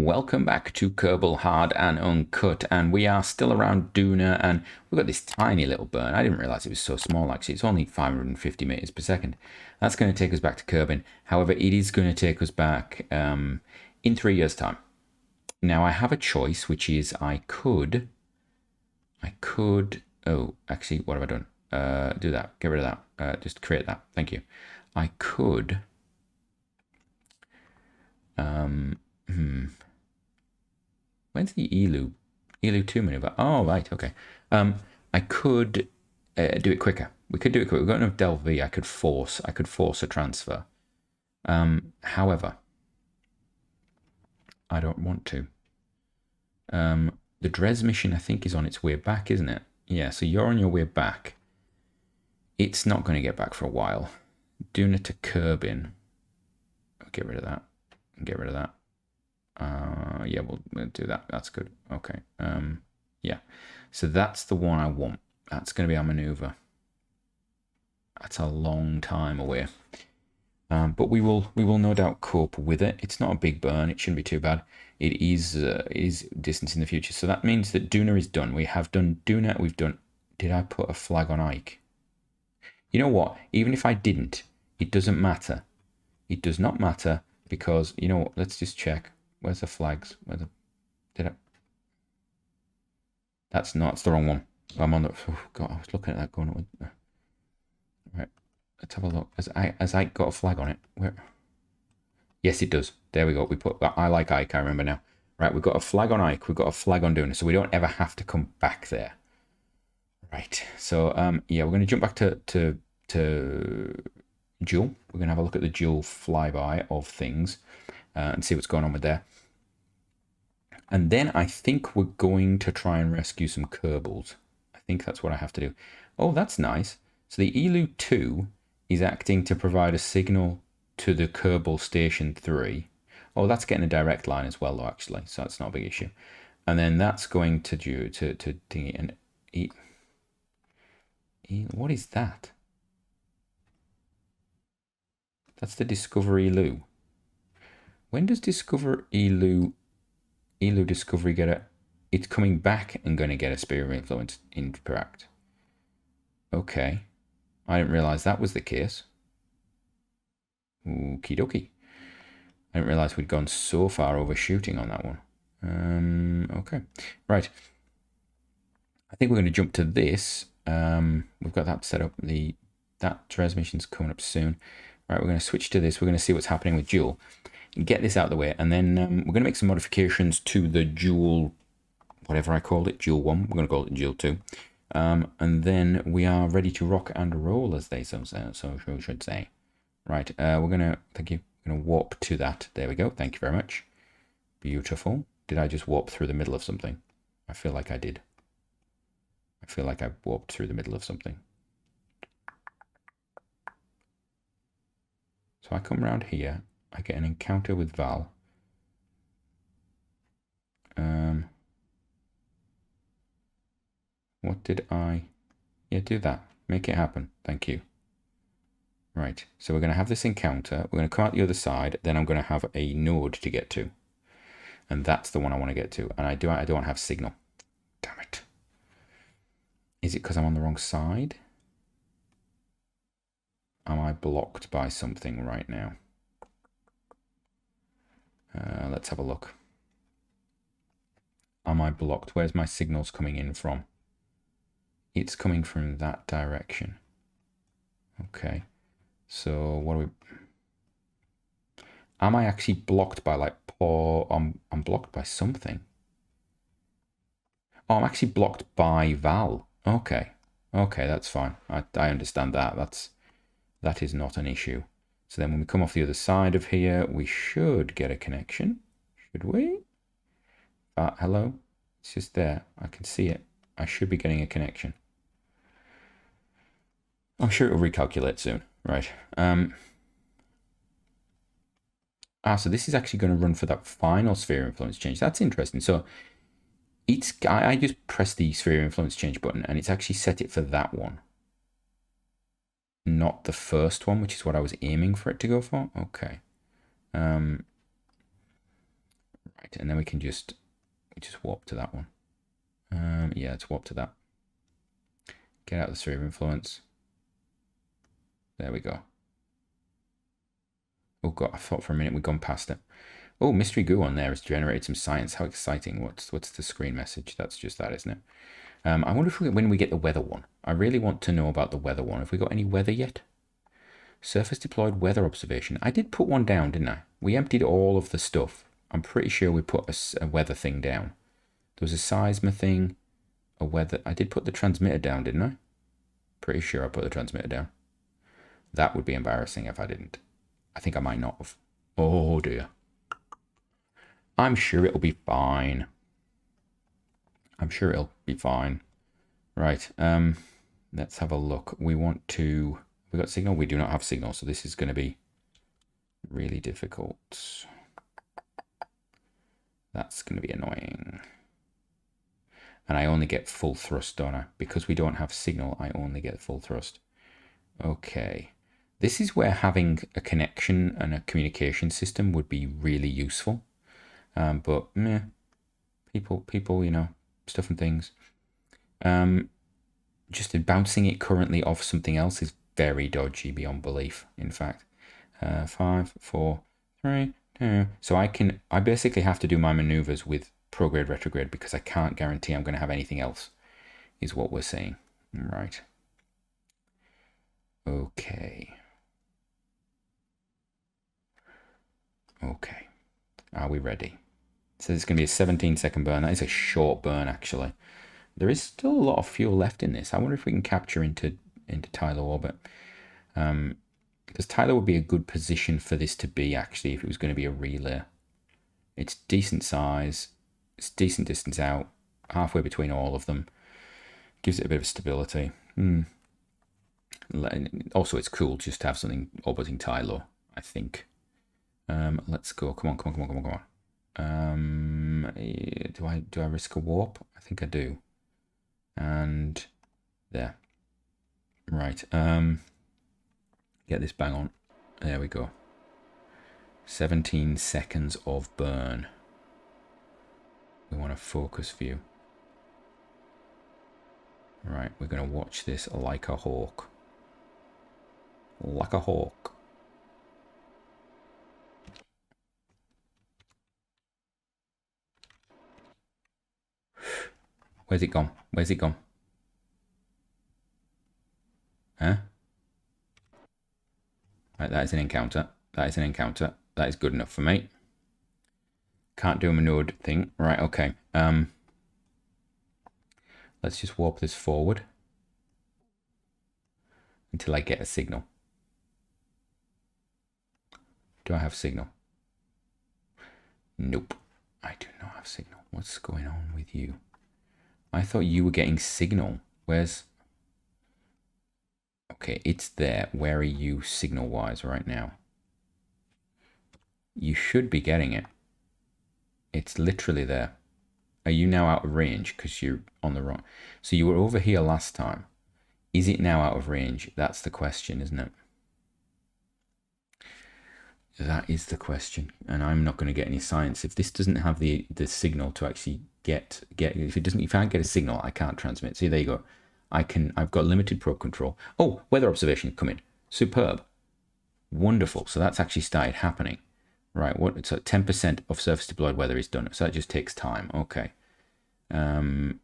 Welcome back to Kerbal Hard and Uncut, and we are still around Duna, and we've got this tiny little burn. I didn't realise it was so small, actually. It's only 550 metres per second. That's going to take us back to Kerbin. However, it is going to take us back in 3 years' time. Now, I have a choice, which is I could, oh, actually, what have I done? Do that, get rid of that, just create that, thank you. I could, when's the Elu 2 maneuver? Oh, right, okay. I could do it quicker. We could do it quicker. We've got enough Del V. I could force a transfer. However, I don't want to. The Dres mission, I think, is on its way back, isn't it? Yeah, so you're on your way back. It's not going to get back for a while. Duna to Kerbin. Get rid of that. Get rid of that. Yeah, we'll do that. That's good. Okay. Yeah. So that's the one I want. That's going to be our maneuver. That's a long time away. But we will no doubt cope with it. It's not a big burn. It shouldn't be too bad. It is distance in the future. So that means that Duna is done. We have done Duna. We've done. Did I put a flag on Ike? You know what? Even if I didn't, it doesn't matter. It does not matter because, you know what? Let's just check. Where's the flags? Did I? That's the wrong one. I'm on the. Oh God, I was looking at that going. Right. Let's have a look. Has Ike got a flag on it? Where? Yes, it does. There we go. We put. I like Ike. I remember now. Right. We've got a flag on Ike. We've got a flag on Duna, so we don't ever have to come back there. Right. So yeah, we're going to jump back to Jewel. We're going to have a look at the Jewel flyby of things and see what's going on with there. And then I think we're going to try and rescue some Kerbals. I think that's what I have to do. Oh, that's nice. So the Elu 2 is acting to provide a signal to the Kerbal Station 3. Oh, that's getting a direct line as well, though, actually. So that's not a big issue. And then that's going to thingy and what is that? That's the Discover Elu. When does Discover Elu Discovery get it? It's coming back and going to get a Sphere of Influence interact. Okay. I didn't realise that was the case. Okie dokie. I didn't realise we'd gone so far overshooting on that one. Okay. Right. I think we're going to jump to this. We've got that set up. That transmission's coming up soon. Right, we're going to switch to this. We're going to see what's happening with Jewel. Get this out of the way, and then we're going to make some modifications to the Jewel, whatever I called it, Jewel 1. We're going to call it Jewel 2. And then we are ready to rock and roll, as they so should say. Right, we're going to, thank you, we're going to warp to that. There we go. Thank you very much. Beautiful. Did I just warp through the middle of something? I feel like I did. I feel like I warped through the middle of something. So I come around here. I get an encounter with Val. What did I... Yeah, do that. Make it happen. Thank you. Right, so we're going to have this encounter. We're going to come out the other side. Then I'm going to have a node to get to. And that's the one I want to get to. And I don't have signal. Damn it. Is it because I'm on the wrong side? Am I blocked by something right now? Let's have a look. Am I blocked? Where's my signals coming in from? It's coming from that direction. Okay. So what do we... Am I actually blocked by like poor... I'm blocked by something. Oh, I'm actually blocked by Val. Okay. Okay, that's fine. I understand that. That is not an issue. So then when we come off the other side of here, we should get a connection. Should we? Hello? It's just there. I can see it. I should be getting a connection. I'm sure it'll recalculate soon. Right. So this is actually going to run for that final sphere influence change. That's interesting. So I just press the sphere influence change button and it's actually set it for that one. Not the first one, which is what I was aiming for it to go for. Okay. Right, and then we just warp to that one. Yeah, let's warp to that. Get out of the sphere of influence. There we go. Oh god, I thought for a minute we'd gone past it. Oh, mystery goo on there has generated some science. How exciting. What's the screen message? That's just that, isn't it? I wonder if when we get the weather one. I really want to know about the weather one. Have we got any weather yet? Surface deployed weather observation. I did put one down, didn't I? We emptied all of the stuff. I'm pretty sure we put a weather thing down. There was a seisma thing, a weather. I did put the transmitter down, didn't I? Pretty sure I put the transmitter down. That would be embarrassing if I didn't. I think I might not have. Oh dear. I'm sure it'll be fine. I'm sure it'll be fine. Right, let's have a look. We got signal? We do not have signal, so this is going to be really difficult. That's going to be annoying. And I only get full thrust, don't I? Because we don't have signal, I only get full thrust. Okay. This is where having a connection and a communication system would be really useful. But meh, people, you know, stuff and things. Just bouncing it currently off something else is very dodgy beyond belief, in fact. 5, 4, 3, 2. So I basically have to do my maneuvers with prograde, retrograde, because I can't guarantee I'm going to have anything else, is what we're saying. Right. Okay. Okay. Are we ready? So it's going to be a 17-second burn. That is a short burn, actually. There is still a lot of fuel left in this. I wonder if we can capture into Tyler orbit. Because Tyler would be a good position for this to be, actually, if it was going to be a relay. It's decent size. It's decent distance out. Halfway between all of them. Gives it a bit of stability. Also, it's cool just to have something orbiting Tyler, I think. Let's go. Come on, come on, come on, come on, come on. Do I risk a warp? I think I do. And there. Right. Get this bang on. There we go. 17 seconds of burn. We want a focus view. Right, we're going to watch this like a hawk. Like a hawk. Where's it gone? Where's it gone? Huh? Right, that is an encounter. That is an encounter. That is good enough for me. Can't do a maneuver thing. Right, okay. Let's just warp this forward until I get a signal. Do I have signal? Nope. I do not have signal. What's going on with you? I thought you were getting signal. Where's... Okay, it's there. Where are you signal-wise right now? You should be getting it. It's literally there. Are you now out of range because you're on the wrong... So you were over here last time. Is it now out of range? That's the question, isn't it? That is the question. And I'm not going to get any science. If this doesn't have the signal to actually get if I get a signal, I can't transmit. See, there you go. I've got limited probe control. Oh, weather observation coming. Superb. Wonderful. So that's actually started happening. Right, so 10% of surface deployed weather is done. So that just takes time. Okay. We've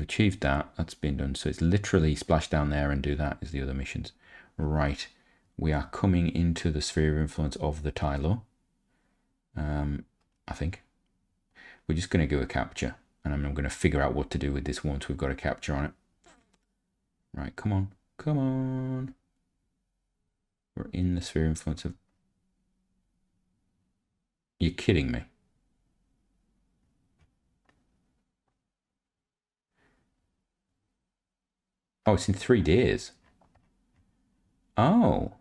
achieved that. That's been done. So it's literally splash down there and do that is the other missions. Right. We are coming into the sphere of influence of the Tylo. I think. We're just going to do a capture. And I'm going to figure out what to do with this once we've got a capture on it. Right, come on. Come on. We're in the sphere of influence of... You're kidding me. Oh, it's in 3 days. Oh.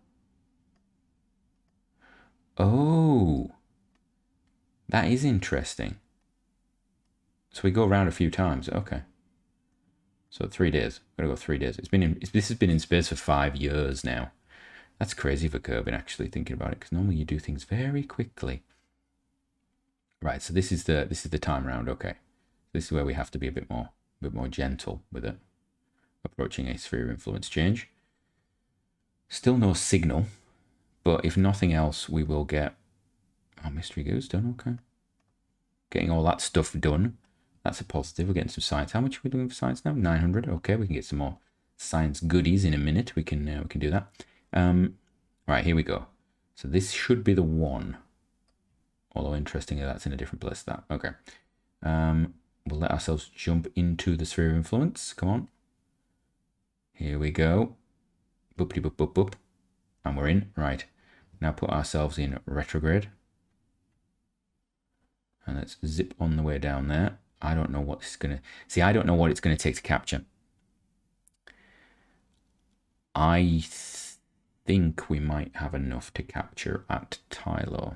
Oh. That is interesting. So we go around a few times. Okay. So 3 days. Gotta go 3 days. This has been in space for 5 years now. That's crazy for Kerbin, actually, thinking about it, because normally you do things very quickly. Right, so this is the time round. Okay, this is where we have to be a bit more gentle with it. Approaching a sphere of influence change. Still no signal, but if nothing else, we will get our mystery goes done. Okay, getting all that stuff done. That's a positive. We're getting some science. How much are we doing for science now? 900. Okay, we can get some more science goodies in a minute. We can do that. Right, here we go. So this should be the one. Although interestingly, that's in a different place. That okay. We'll let ourselves jump into the sphere of influence. Come on. Here we go. Boopity boop boop boop. And we're in. Right. Now put ourselves in retrograde. And let's zip on the way down there. I don't know what it's going to... See, I don't know what it's going to take to capture. I think we might have enough to capture at Tylo.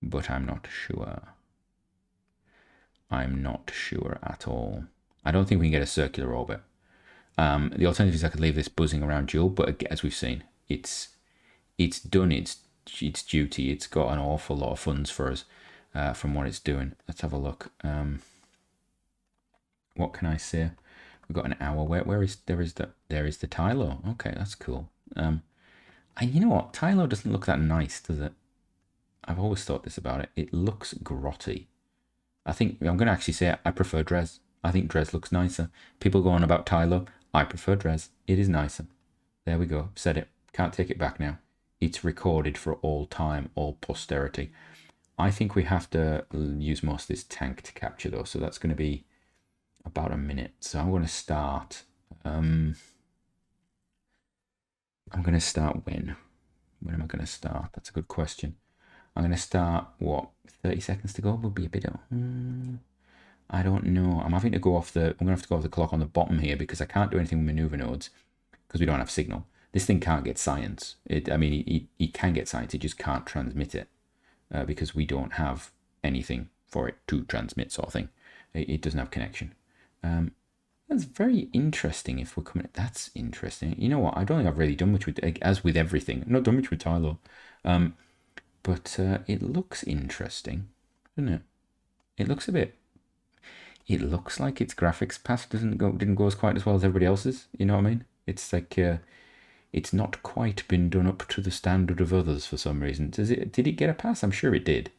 But I'm not sure. I'm not sure at all. I don't think we can get a circular orbit. The alternative is I could leave this buzzing around Joule, but as we've seen, it's done its duty. It's got an awful lot of funds for us from what it's doing. Let's have a look. What can I say? We've got an hour. There is the Tylo. Okay, that's cool. And you know what? Tylo doesn't look that nice, does it? I've always thought this about it. It looks grotty. I think I'm going to actually say I prefer Dres. I think Dres looks nicer. People go on about Tylo. I prefer Dres. It is nicer. There we go. Said it. Can't take it back now. It's recorded for all time, all posterity. I think we have to use most of this tank to capture though. So that's going to be about a minute. So I'm going to start. I'm going to start when? When am I going to start? That's a good question. I'm going to start, what, 30 seconds to go? Will be a bit of... I don't know. I'm having to go off the... I'm going to have to go off the clock on the bottom here because I can't do anything with maneuver nodes because we don't have signal. This thing can't get science. I mean, it can get science. It just can't transmit it because we don't have anything for it to transmit, sort of thing. It doesn't have connection. That's very interesting if we're coming... That's interesting. You know what? I don't think I've really done much with... As with everything. I've not done much with Tylo. But it looks interesting, doesn't it? It looks a bit... It looks like its graphics path didn't go as quite as well as everybody else's. You know what I mean? It's like it's not quite been done up to the standard of others for some reason. Did it get a pass? I'm sure it did.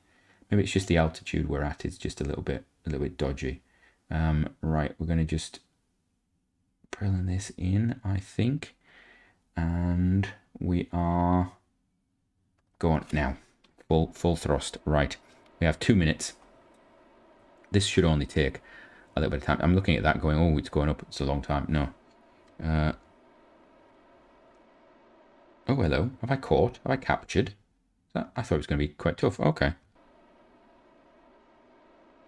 Maybe it's just the altitude we're at. It's just a little bit dodgy. Right, we're going to just pull this in, I think, and we are going now. Full thrust. Right, we have 2 minutes. This should only take a little bit of time. I'm looking at that going, oh, it's going up. It's a long time. No. Oh, hello. Have I caught? Have I captured? I thought it was going to be quite tough. Okay.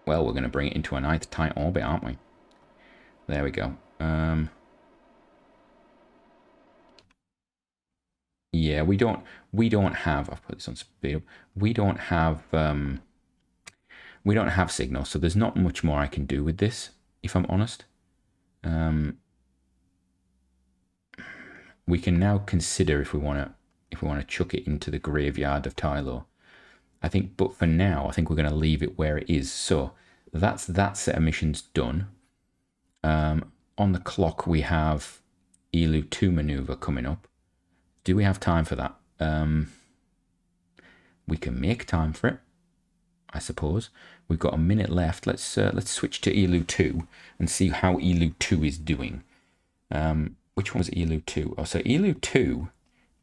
Well, we're going to bring it into a nice tight orbit, aren't we? There we go. Yeah, we don't have... I've put this on speed up. We don't have signal, so there's not much more I can do with this, if I'm honest. We can now consider if we want to chuck it into the graveyard of Tylo. I think, but for now, I think we're going to leave it where it is. So that's that set of missions done. On the clock, we have ELU 2 maneuver coming up. Do we have time for that? We can make time for it, I suppose. We've got a minute left. Let's switch to ELU 2 and see how ELU 2 is doing. Which one was ELU 2? Oh, so ELU 2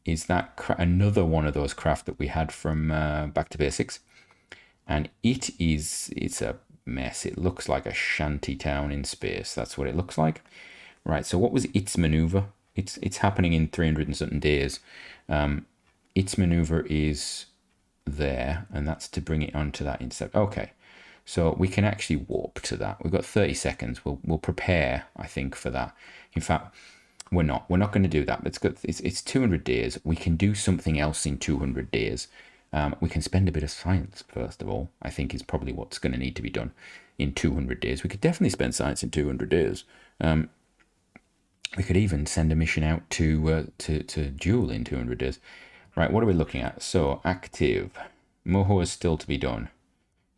is that another one of those craft that we had from Back to Basics, and it's a mess. It looks like a shanty town in space. That's what it looks like. Right. So what was its maneuver? It's happening in 300 and something days. Its maneuver is there, and that's to bring it onto that intercept. Okay, so we can actually warp to that. We've got 30 seconds. We'll prepare, I think, for that. In fact, we're not going to do that. It's 200 days. We can do something else in 200 days. We can spend a bit of science first of all. I think is probably what's going to need to be done in 200 days. We could definitely spend science in 200 days. We could even send a mission out to Joule in 200 days. Right, what are we looking at? So active. Moho is still to be done.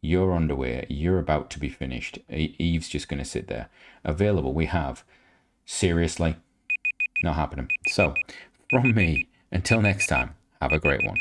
You're underway. You're about to be finished. Eve's just going to sit there. Available, we have. Seriously? Not happening. So, from me, until next time, have a great one.